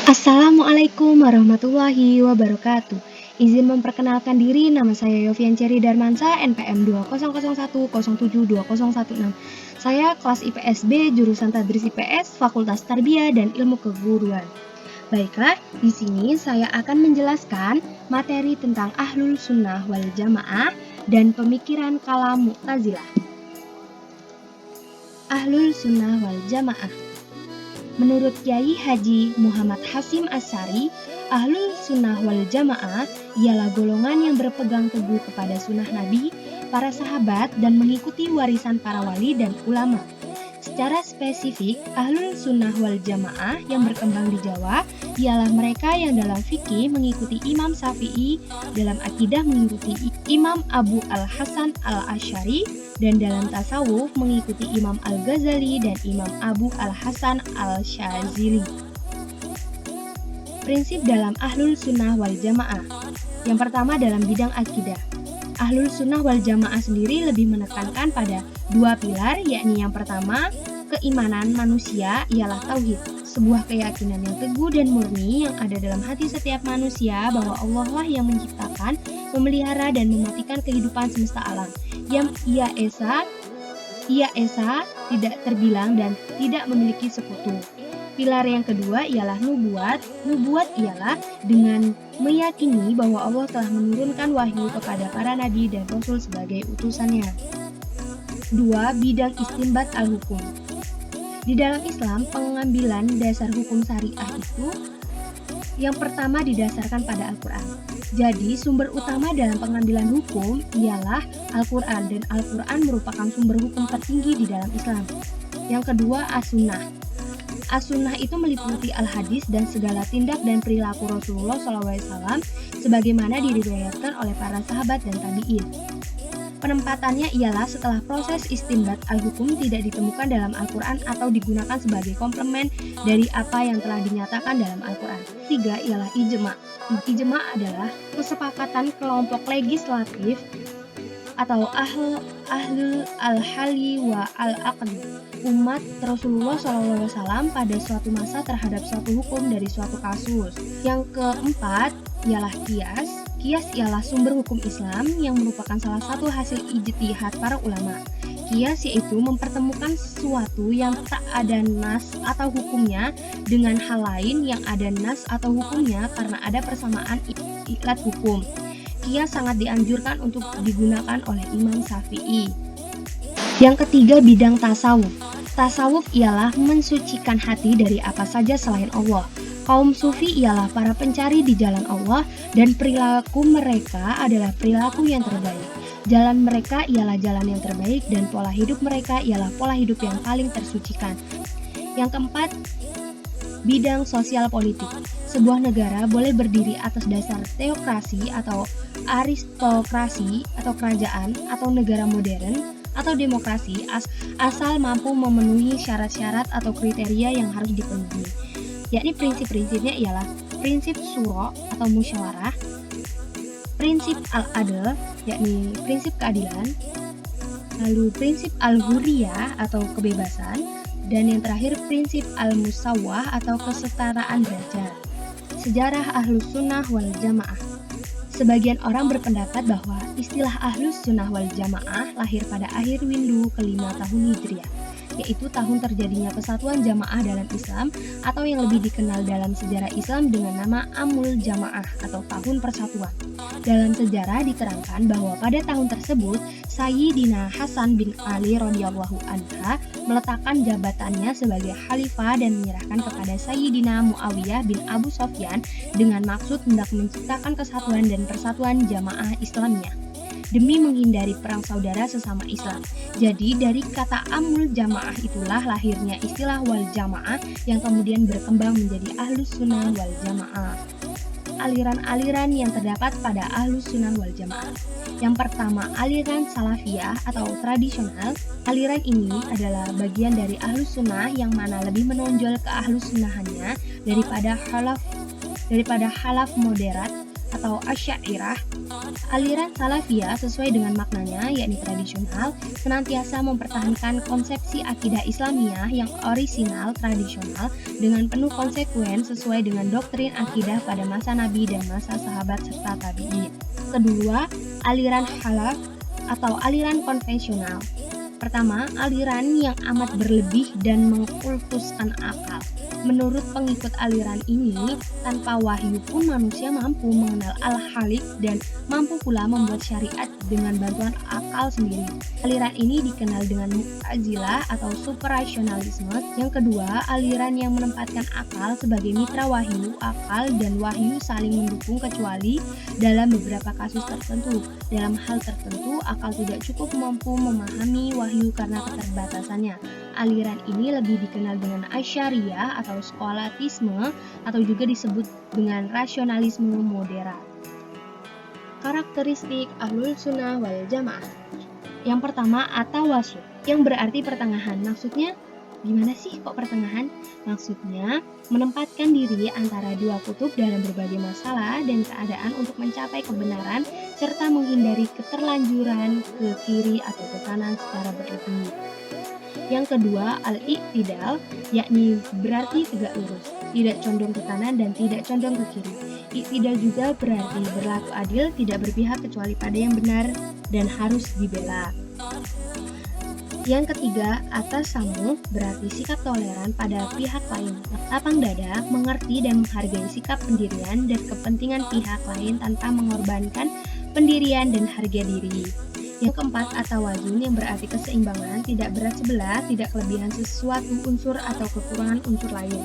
Assalamualaikum warahmatullahi wabarakatuh. Izin memperkenalkan diri, nama saya Yofian Ceri Darmansa, NPM 2001072016. Saya kelas IPS B, jurusan Tadris IPS, Fakultas Tarbiyah dan Ilmu Keguruan. Baiklah, di sini saya akan menjelaskan materi tentang Ahlul Sunnah wal Jamaah dan pemikiran kalam Mu'tazilah. Ahlul Sunnah wal Jamaah. Menurut Kiai Haji Muhammad Hasyim Asy'ari, Ahlul Sunnah wal Jamaah ialah golongan yang berpegang teguh kepada sunnah Nabi, para sahabat, dan mengikuti warisan para wali dan ulama. Secara spesifik, Ahlul Sunnah wal Jamaah yang berkembang di Jawa ialah mereka yang dalam fikih mengikuti Imam Syafi'i, dalam akidah mengikuti Imam Abu al-Hasan al-Asy'ari, dan dalam tasawuf mengikuti Imam Al-Ghazali dan Imam Abu al-Hasan al-Syadzili. Prinsip dalam Ahlul Sunnah wal Jamaah. Yang pertama dalam bidang akidah. Ahlul Sunnah wal Jamaah sendiri lebih menekankan pada dua pilar, yakni yang pertama, keimanan manusia ialah tauhid, sebuah keyakinan yang teguh dan murni yang ada dalam hati setiap manusia bahwa Allah lah yang menciptakan, memelihara dan mematikan kehidupan semesta alam, yang Ia Esa tidak terbilang dan tidak memiliki sekutu. Pilar yang kedua ialah nubuat. Nubuat ialah dengan meyakini bahwa Allah telah menurunkan wahyu kepada para nabi dan rasul sebagai utusannya. 2. Bidang istinbat al-hukum. Di dalam Islam, pengambilan dasar hukum syariah itu yang pertama didasarkan pada Al-Quran. Jadi, sumber utama dalam pengambilan hukum ialah Al-Quran, dan Al-Quran merupakan sumber hukum tertinggi di dalam Islam. Yang kedua, as-sunnah. As-sunnah itu meliputi al-hadis dan segala tindak dan perilaku Rasulullah SAW sebagaimana diriwayatkan oleh para sahabat dan tabi'in. Penempatannya ialah setelah proses istinbat al-hukum tidak ditemukan dalam Al-Quran atau digunakan sebagai komplement dari apa yang telah dinyatakan dalam Al-Quran. 3. Ialah ijma'. Ijma' adalah kesepakatan kelompok legislatif atau ahlul al-hali wa al-aqdi, umat Rasulullah SAW pada suatu masa terhadap suatu hukum dari suatu kasus. Yang keempat ialah qiyas. Qiyas ialah sumber hukum Islam yang merupakan salah satu hasil ijtihad para ulama. Qiyas yaitu mempertemukan sesuatu yang tak ada nas atau hukumnya dengan hal lain yang ada nas atau hukumnya karena ada persamaan ilat hukum. Qiyas sangat dianjurkan untuk digunakan oleh Imam Syafi'i. Yang ketiga, bidang tasawuf. Tasawuf ialah mensucikan hati dari apa saja selain Allah. Kaum sufi ialah para pencari di jalan Allah dan perilaku mereka adalah perilaku yang terbaik. Jalan mereka ialah jalan yang terbaik dan pola hidup mereka ialah pola hidup yang paling tersucikan. Yang keempat, bidang sosial politik. Sebuah negara boleh berdiri atas dasar teokrasi atau aristokrasi atau kerajaan atau negara modern atau demokrasi asal mampu memenuhi syarat-syarat atau kriteria yang harus dipenuhi. Yakni prinsip-prinsipnya ialah prinsip syura atau musyawarah, prinsip al-adl yakni prinsip keadilan, lalu prinsip al-hurriyah atau kebebasan, dan yang terakhir prinsip al-musawwah atau kesetaraan derajat. Sejarah Ahlus Sunnah wal Jamaah. Sebagian orang berpendapat bahwa istilah Ahlus Sunnah wal Jamaah lahir pada akhir Windu kelima tahun Hijriah, yaitu tahun terjadinya persatuan jamaah dalam Islam atau yang lebih dikenal dalam sejarah Islam dengan nama Amul Jamaah atau tahun persatuan. Dalam sejarah diterangkan bahwa pada tahun tersebut Sayyidina Hasan bin Ali radhiyallahu anha meletakkan jabatannya sebagai khalifah dan menyerahkan kepada Sayyidina Muawiyah bin Abu Sufyan dengan maksud hendak menciptakan kesatuan dan persatuan jamaah Islamiyah demi menghindari perang saudara sesama Islam. Jadi dari kata amul jamaah itulah lahirnya istilah wal jamaah yang kemudian berkembang menjadi Ahlus Sunnah wal Jamaah. Aliran-aliran yang terdapat pada Ahlus Sunnah wal Jamaah. Yang pertama, aliran Salafiyah atau tradisional. Aliran ini adalah bagian dari Ahlus Sunnah yang mana lebih menonjol ke Ahlus Sunnahannya daripada khalaf moderat atau Asy'ariyah. Aliran Salafiyah sesuai dengan maknanya, yakni tradisional, senantiasa mempertahankan konsepsi akidah Islamiyah yang orisinal tradisional dengan penuh konsekuen sesuai dengan doktrin akidah pada masa Nabi dan masa sahabat serta tabi'in. Kedua, aliran Khalaf atau aliran konvensional. Pertama, aliran yang amat berlebih dan mengkultuskan akal. Menurut pengikut aliran ini, tanpa wahyu pun manusia mampu mengenal Al-Khaliq dan mampu pula membuat syariat dengan bantuan akal sendiri. Aliran ini dikenal dengan Mu'tazilah atau superrasionalisme. Yang kedua, aliran yang menempatkan akal sebagai mitra wahyu. Akal dan wahyu saling mendukung kecuali dalam beberapa kasus tertentu. Dalam hal tertentu, akal tidak cukup mampu memahami wahyu karena keterbatasannya. Aliran ini lebih dikenal dengan Asy'ariyah atau skolatisme atau juga disebut dengan rasionalisme moderat. Karakteristik Ahlus Sunnah wal Jamaah. Yang pertama, at-tawassut, yang berarti pertengahan. Maksudnya gimana sih kok pertengahan? Maksudnya menempatkan diri antara dua kutub dalam berbagai masalah dan keadaan untuk mencapai kebenaran serta menghindari keterlanjuran ke kiri atau ke kanan secara berlebih. Yang kedua, al-i'tidal, yakni berarti tegak lurus, tidak condong ke kanan dan tidak condong ke kiri. I'tidal juga berarti berlaku adil, tidak berpihak kecuali pada yang benar dan harus dibela. Yang ketiga, at-tasamuh, berarti sikap toleran pada pihak lain. Lapang dada, mengerti dan menghargai sikap pendirian dan kepentingan pihak lain tanpa mengorbankan pendirian dan harga diri. Yang keempat, at-tawazun, yang berarti keseimbangan, tidak berat sebelah, tidak kelebihan sesuatu unsur atau kekurangan unsur lain.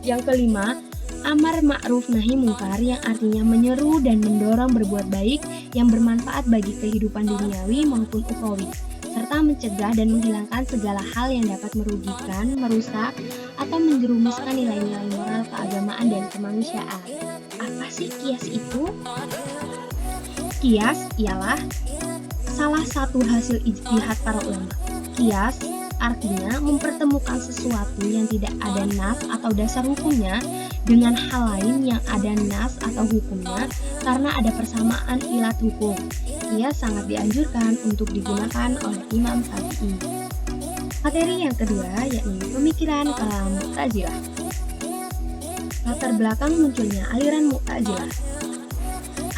Yang kelima, amar ma'ruf nahi mungkar, yang artinya menyeru dan mendorong berbuat baik yang bermanfaat bagi kehidupan duniawi maupun ukhrawi, serta mencegah dan menghilangkan segala hal yang dapat merugikan, merusak, atau menjerumuskan nilai-nilai moral keagamaan dan kemanusiaan. Apa sih kias itu? Kias ialah salah satu hasil ijtihad para ulama. Kias artinya mempertemukan sesuatu yang tidak ada nas atau dasar hukumnya dengan hal lain yang ada nas atau hukumnya karena ada persamaan ilat hukum. Kias sangat dianjurkan untuk digunakan oleh Imam Syafi'i. Materi yang kedua yakni pemikiran kalam Mu'tazilah. Latar belakang munculnya aliran Mu'tazilah.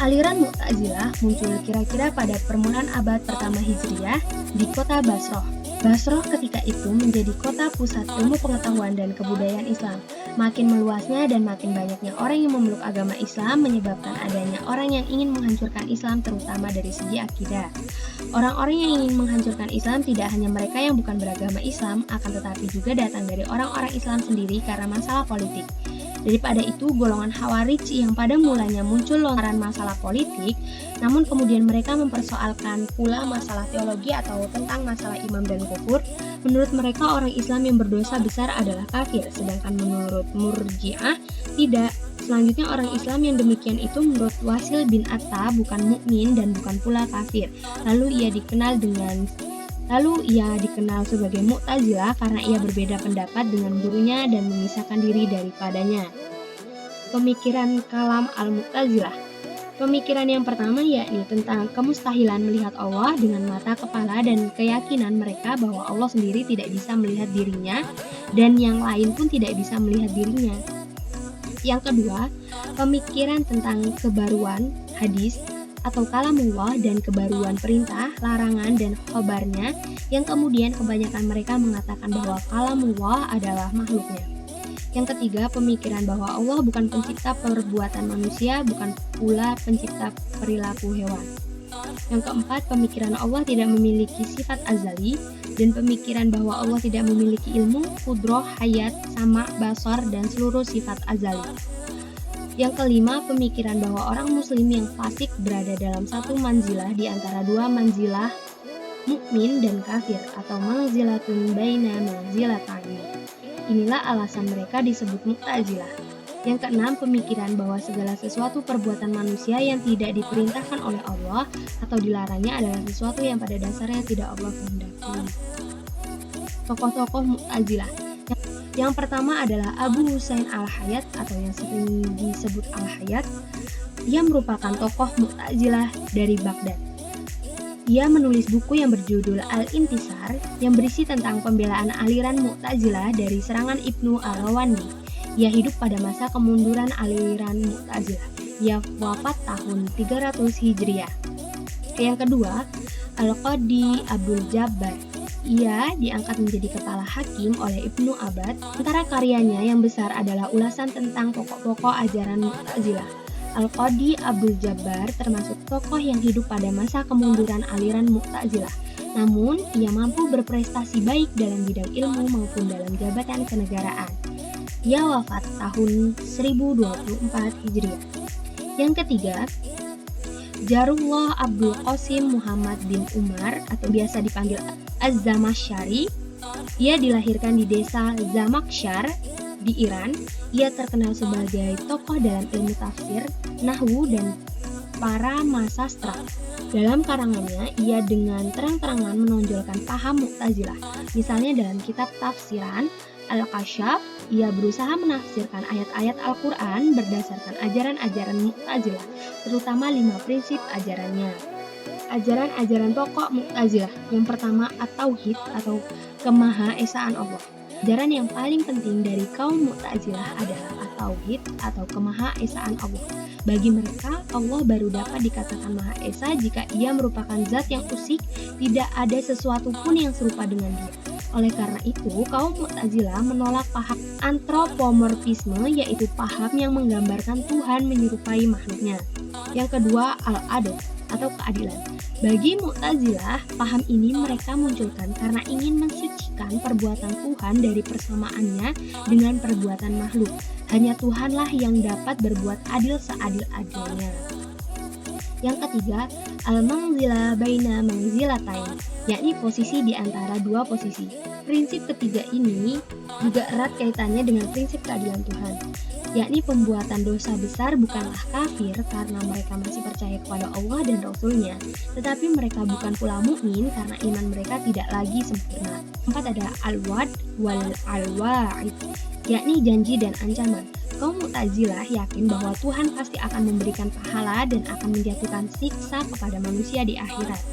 Aliran Mu'tazilah muncul kira-kira pada permulaan abad pertama Hijriyah di kota Basroh. Basroh ketika itu menjadi kota pusat ilmu pengetahuan dan kebudayaan Islam. Makin meluasnya dan makin banyaknya orang yang memeluk agama Islam menyebabkan adanya orang yang ingin menghancurkan Islam terutama dari segi akidah. Orang-orang yang ingin menghancurkan Islam tidak hanya mereka yang bukan beragama Islam, akan tetapi juga datang dari orang-orang Islam sendiri karena masalah politik. Daripada itu, golongan Khawarij yang pada mulanya muncul lantaran masalah politik, namun kemudian mereka mempersoalkan pula masalah teologi atau tentang masalah imam dan kufur. Menurut mereka orang Islam yang berdosa besar adalah kafir, sedangkan menurut Murji'ah tidak. Selanjutnya orang Islam yang demikian itu menurut Wasil bin Atta bukan mukmin dan bukan pula kafir. Lalu ia dikenal sebagai Mu'tazilah karena ia berbeda pendapat dengan gurunya dan memisahkan diri daripadanya. Pemikiran kalam al-Mu'tazilah. Pemikiran yang pertama yakni tentang kemustahilan melihat Allah dengan mata kepala dan keyakinan mereka bahwa Allah sendiri tidak bisa melihat dirinya dan yang lain pun tidak bisa melihat dirinya. Yang kedua, pemikiran tentang kebaruan hadis atau kalamullah dan kebaruan perintah, larangan, dan khobarnya yang kemudian kebanyakan mereka mengatakan bahwa kalamullah adalah makhluknya. Yang ketiga, pemikiran bahwa Allah bukan pencipta perbuatan manusia, bukan pula pencipta perilaku hewan. Yang keempat, pemikiran Allah tidak memiliki sifat azali dan pemikiran bahwa Allah tidak memiliki ilmu, qudrah, hayat, sama, basar, dan seluruh sifat azali. Yang kelima, pemikiran bahwa orang muslim yang fasik berada dalam satu manzilah di antara dua manzilah mukmin dan kafir atau manzilatun baina manzilataini. Inilah alasan mereka disebut Mu'tazilah. Yang keenam, pemikiran bahwa segala sesuatu perbuatan manusia yang tidak diperintahkan oleh Allah atau dilarangnya adalah sesuatu yang pada dasarnya tidak Allah kehendaki. Tokoh-tokoh Mu'tazilah. Yang pertama adalah Abu Husain al-Hayat atau yang sering disebut al-Hayat. Ia merupakan tokoh Mu'tazilah dari Baghdad. Ia menulis buku yang berjudul Al-Intisar yang berisi tentang pembelaan aliran Mu'tazilah dari serangan Ibnu Al-Rawandi. Ia hidup pada masa kemunduran aliran Mu'tazilah. Ia wafat tahun 300 Hijriah. Yang kedua, Al-Qadi Abdul Jabbar. Ia diangkat menjadi kepala hakim oleh Ibnu Abbad. Antara karyanya yang besar adalah ulasan tentang pokok-pokok ajaran Mu'tazilah. Al-Qadi Abdul Jabbar termasuk tokoh yang hidup pada masa kemunduran aliran Mu'tazilah. Namun, ia mampu berprestasi baik dalam bidang ilmu maupun dalam jabatan kenegaraan. Ia wafat tahun 1024 Hijriah. Yang ketiga, Jarullah Abdul Qasim Muhammad bin Umar atau biasa dipanggil Az-Zamakhsyari. Ia dilahirkan di desa Zamakhsyar di Iran. Ia terkenal sebagai tokoh dalam ilmu tafsir, nahwu, dan para masastra. Dalam karangannya, ia dengan terang-terangan menonjolkan paham Mu'tazilah. Misalnya dalam kitab tafsiran Al-Kasyaf, ia berusaha menafsirkan ayat-ayat Al-Quran berdasarkan ajaran-ajaran Mu'tazilah, terutama 5 prinsip ajarannya. Ajaran-ajaran pokok Mu'tazilah. Yang pertama, at-tauhid atau kemahaesaan Allah. Ajaran yang paling penting dari kaum Mu'tazilah adalah at-tauhid atau kemahaesaan Allah. Bagi mereka, Allah baru dapat dikatakan Maha Esa jika ia merupakan zat yang usik, tidak ada sesuatu pun yang serupa dengan dia. Oleh karena itu, kaum Mu'tazilah menolak paham antropomorfisme, yaitu paham yang menggambarkan Tuhan menyerupai makhluknya. Yang kedua, al-adl atau keadilan. Bagi Mu'tazilah, paham ini mereka munculkan karena ingin mensucikan perbuatan Tuhan dari persamaannya dengan perbuatan makhluk. Hanya Tuhanlah yang dapat berbuat adil seadil-adilnya. Yang ketiga, al-manzilah baina manzilatain, yakni posisi di antara dua posisi. Prinsip ketiga ini juga erat kaitannya dengan prinsip keadilan Tuhan, yakni pembuatan dosa besar bukanlah kafir karena mereka masih percaya kepada Allah dan Rasul-Nya, tetapi mereka bukan pula mukmin karena iman mereka tidak lagi sempurna. Keempat ada al-wa'd wal al-wa'id, yakni janji dan ancaman. Kaum Mu'tazilah yakin bahwa Tuhan pasti akan memberikan pahala dan akan menjatuhkan siksa kepada manusia di akhirat.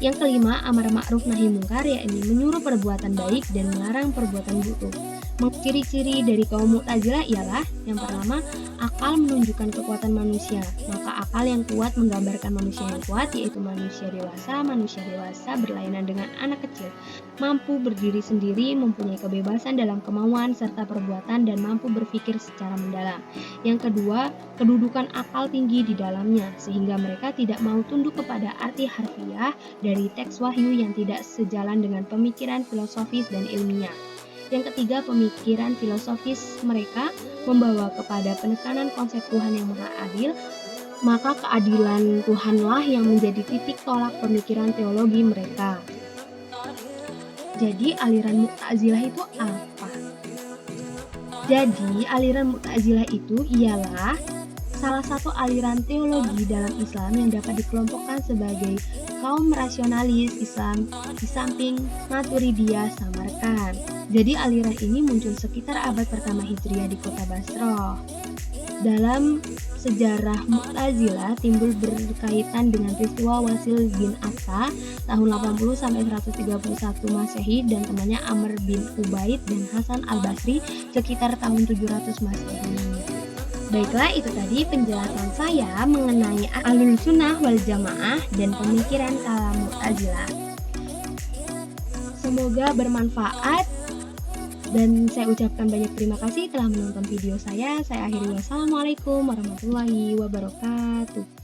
Yang kelima, amar ma'ruf nahi mungkar, yakni menyuruh perbuatan baik dan melarang perbuatan buruk. Ciri-ciri dari kaum Mu'tazilah ialah yang pertama, akal menunjukkan kekuatan manusia. Maka akal yang kuat menggambarkan manusia yang kuat, yaitu manusia dewasa berlainan dengan anak kecil, mampu berdiri sendiri, mempunyai kebebasan dalam kemauan serta perbuatan, dan mampu berpikir secara mendalam. Yang kedua, kedudukan akal tinggi di dalamnya, sehingga mereka tidak mau tunduk kepada arti harfiah dari teks wahyu yang tidak sejalan dengan pemikiran filosofis dan ilmiah. Yang ketiga, pemikiran filosofis mereka membawa kepada penekanan konsep Tuhan yang maha adil, maka keadilan Tuhanlah yang menjadi titik tolak pemikiran teologi mereka. Jadi aliran Mu'tazilah itu apa? Jadi aliran Mu'tazilah itu ialah salah satu aliran teologi dalam Islam yang dapat dikelompokkan sebagai kaum rasionalis Islam di samping Maturidiyah Samarkand. Jadi aliran ini muncul sekitar abad pertama Hijriah di kota Basrah. Dalam sejarah Mu'tazilah timbul berkaitan dengan peristiwa Wasil bin Atta tahun 80 sampai 131 Masehi dan temannya Amr bin Ubaid dan Hasan al-Basri sekitar tahun 700 Masehi. Baiklah, itu tadi penjelasan saya mengenai Ahlus Sunnah wal Jamaah dan pemikiran kalam Mu'tazilah. Semoga bermanfaat dan saya ucapkan banyak terima kasih telah menonton video saya. Saya akhiri, wassalamualaikum warahmatullahi wabarakatuh.